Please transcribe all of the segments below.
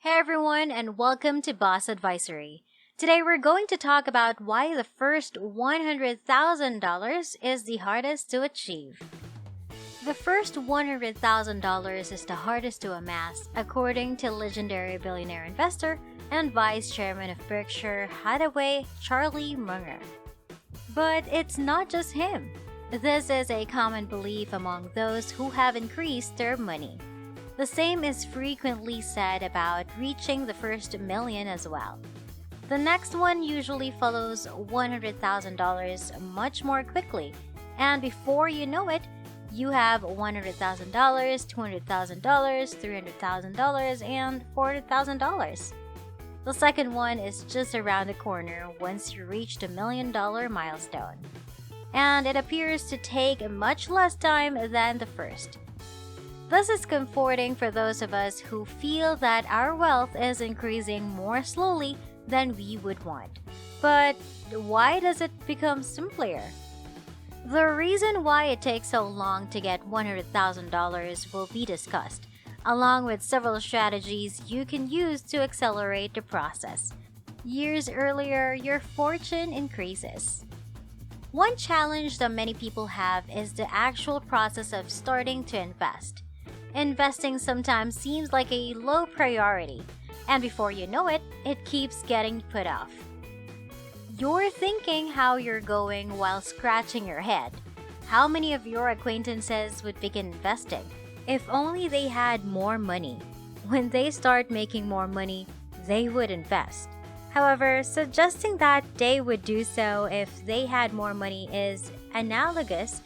Hey everyone, and welcome to Boss Advisory. Today we're going to talk about why the first $100,000 is the hardest to achieve. The first $100,000 is the hardest to amass, according to legendary billionaire investor and vice chairman of Berkshire Hathaway, Charlie Munger. But it's not just him. This is a common belief among those who have increased their money. The same is frequently said about reaching the first million as well. The next one usually follows $100,000 much more quickly, and before you know it, you have $100,000, $200,000, $300,000, and $400,000. The second one is just around the corner once you reach the $1,000,000 milestone. And it appears to take much less time than the first. This is comforting for those of us who feel that our wealth is increasing more slowly than we would want. But why does it become simpler? The reason why it takes so long to get $100,000 will be discussed, along with several strategies you can use to accelerate the process. Years earlier, your fortune increases. One challenge that many people have is the actual process of starting to invest. Investing sometimes seems like a low priority, and before you know it, it keeps getting put off. You're thinking how you're going while scratching your head. How many of your acquaintances would begin investing if only they had more money? When they start making more money, they would invest. However, suggesting that they would do so if they had more money is analogous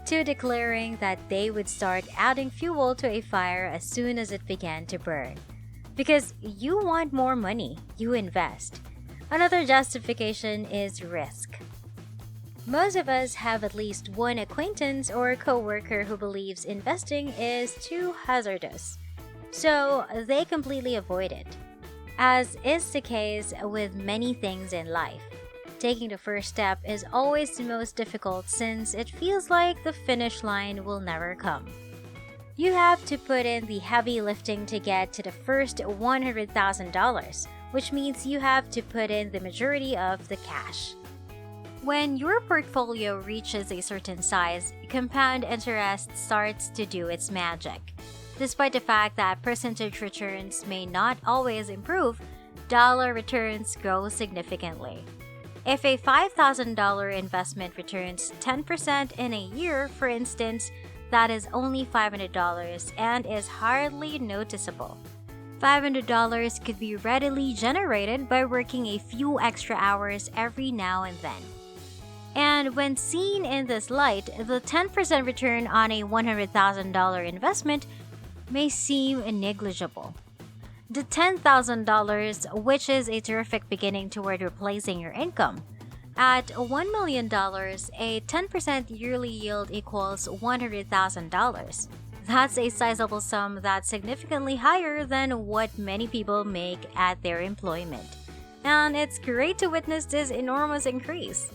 to declaring that they would start adding fuel to a fire as soon as it began to burn. Because you want more money, you invest. Another justification is risk. Most of us have at least one acquaintance or coworker who believes investing is too hazardous, so they completely avoid it. As is the case with many things in life, taking the first step is always the most difficult since it feels like the finish line will never come. You have to put in the heavy lifting to get to the first $100,000, which means you have to put in the majority of the cash. When your portfolio reaches a certain size, compound interest starts to do its magic. Despite the fact that percentage returns may not always improve, dollar returns grow significantly. If a $5,000 investment returns 10% in a year, for instance, that is only $500 and is hardly noticeable. $500 could be readily generated by working a few extra hours every now and then. And when seen in this light, the 10% return on a $100,000 investment may seem negligible. The $10,000, which is a terrific beginning toward replacing your income. At $1 million, a 10% yearly yield equals $100,000. That's a sizable sum that's significantly higher than what many people make at their employment. And it's great to witness this enormous increase.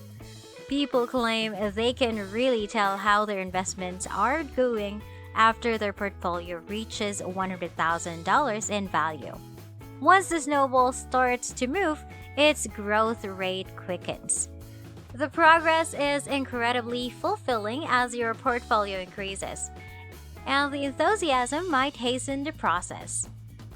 People claim they can really tell how their investments are going after their portfolio reaches $100,000 in value. Once the snowball starts to move, its growth rate quickens. The progress is incredibly fulfilling as your portfolio increases, and the enthusiasm might hasten the process.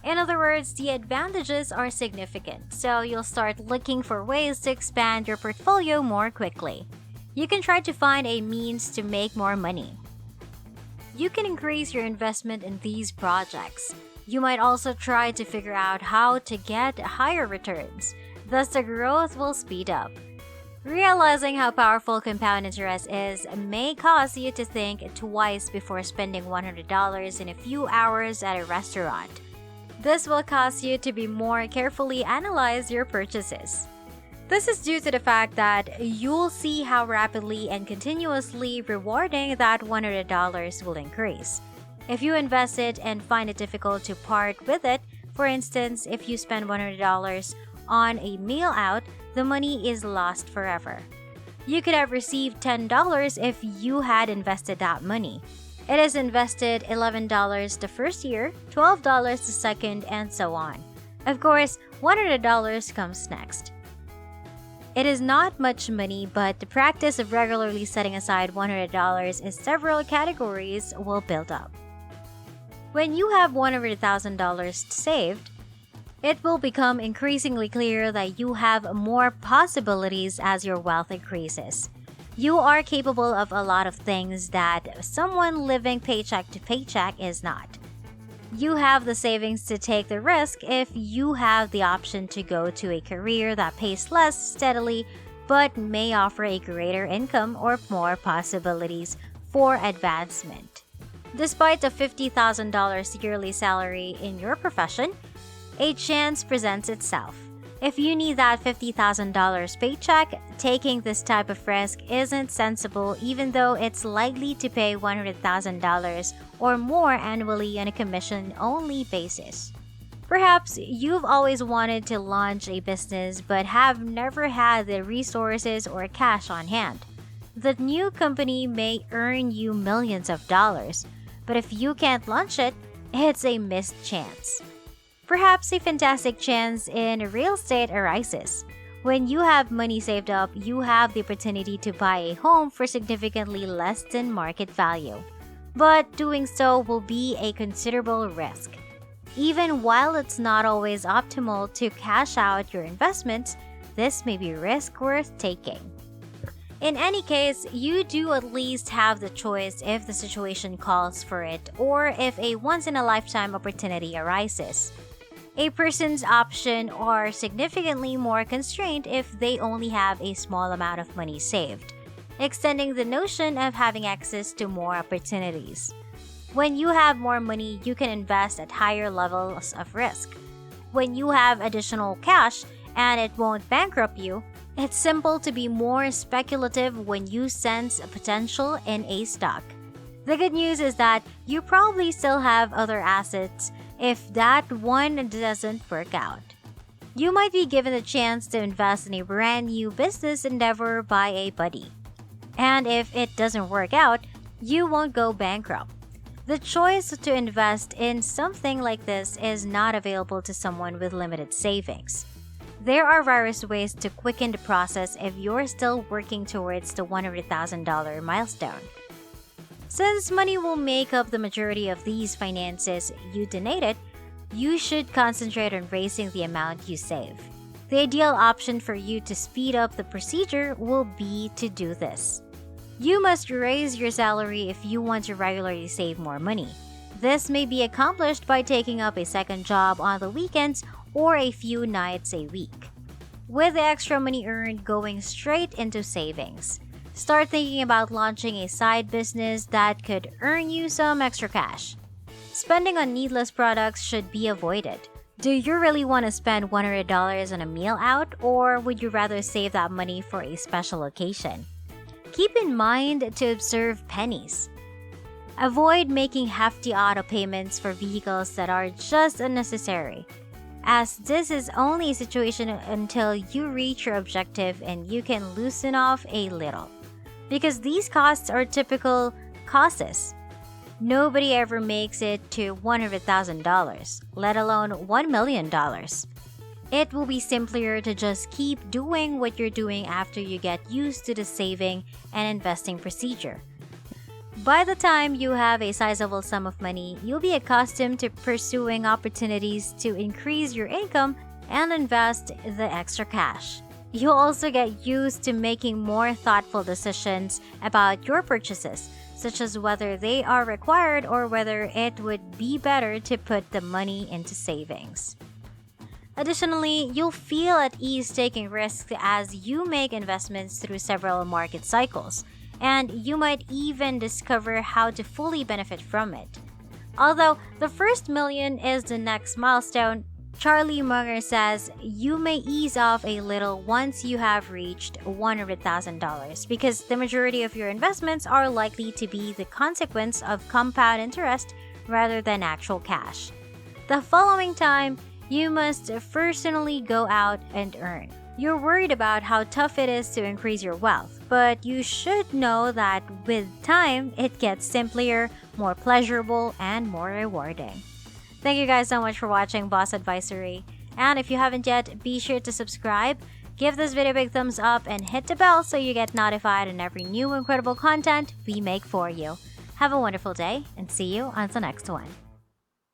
In other words, the advantages are significant, so you'll start looking for ways to expand your portfolio more quickly. You can try to find a means to make more money. You can increase your investment in these projects. You might also try to figure out how to get higher returns, thus the growth will speed up. Realizing how powerful compound interest is may cause you to think twice before spending $100 in a few hours at a restaurant. This will cause you to be more carefully analyze your purchases. This is due to the fact that you'll see how rapidly and continuously rewarding that $100 will increase. If you invest it and find it difficult to part with it, for instance, if you spend $100 on a meal out, the money is lost forever. You could have received $10 if you had invested that money. It is invested $11 the first year, $12 the second, and so on. Of course, $100 comes next. It is not much money, but the practice of regularly setting aside $100 in several categories will build up. When you have $100,000 saved, it will become increasingly clear that you have more possibilities as your wealth increases. You are capable of a lot of things that someone living paycheck to paycheck is not. You have the savings to take the risk if you have the option to go to a career that pays less steadily but may offer a greater income or more possibilities for advancement. Despite the $50,000 yearly salary in your profession, a chance presents itself. If you need that $50,000 paycheck, taking this type of risk isn't sensible even though it's likely to pay $100,000 or more annually on a commission-only basis. Perhaps you've always wanted to launch a business but have never had the resources or cash on hand. The new company may earn you millions of dollars, but if you can't launch it, it's a missed chance. Perhaps a fantastic chance in real estate arises. When you have money saved up, you have the opportunity to buy a home for significantly less than market value. But doing so will be a considerable risk. Even while it's not always optimal to cash out your investments, this may be risk worth taking. In any case, you do at least have the choice if the situation calls for it or if a once-in-a-lifetime opportunity arises. A person's options are significantly more constrained if they only have a small amount of money saved, extending the notion of having access to more opportunities. When you have more money, you can invest at higher levels of risk. When you have additional cash and it won't bankrupt you, it's simple to be more speculative when you sense a potential in a stock. The good news is that you probably still have other assets if that one doesn't work out. You might be given a chance to invest in a brand new business endeavor by a buddy. And if it doesn't work out, you won't go bankrupt. The choice to invest in something like this is not available to someone with limited savings. There are various ways to quicken the process if you're still working towards the $100,000 milestone. Since money will make up the majority of these finances you donated, you should concentrate on raising the amount you save. The ideal option for you to speed up the procedure will be to do this. You must raise your salary if you want to regularly save more money. This may be accomplished by taking up a second job on the weekends or a few nights a week, with the extra money earned going straight into savings. Start thinking about launching a side business that could earn you some extra cash. Spending on needless products should be avoided. Do you really want to spend $100 on a meal out, or would you rather save that money for a special occasion? Keep in mind to observe pennies. Avoid making hefty auto payments for vehicles that are just unnecessary, as this is only a situation until you reach your objective and you can loosen off a little. Because these costs are typical costs. Nobody ever makes it to $100,000, let alone $1 million. It will be simpler to just keep doing what you're doing after you get used to the saving and investing procedure. By the time you have a sizable sum of money, you'll be accustomed to pursuing opportunities to increase your income and invest the extra cash. You'll also get used to making more thoughtful decisions about your purchases, such as whether they are required or whether it would be better to put the money into savings. Additionally, you'll feel at ease taking risks as you make investments through several market cycles, and you might even discover how to fully benefit from it. Although the first million is the next milestone, Charlie Munger says you may ease off a little once you have reached $100,000 because the majority of your investments are likely to be the consequence of compound interest rather than actual cash. The following time, you must personally go out and earn. You're worried about how tough it is to increase your wealth, but you should know that with time, it gets simpler, more pleasurable, and more rewarding. Thank you guys so much for watching Boss Advisory. And if you haven't yet, be sure to subscribe, give this video a big thumbs up, and hit the bell so you get notified on every new incredible content we make for you. Have a wonderful day, and see you on the next one.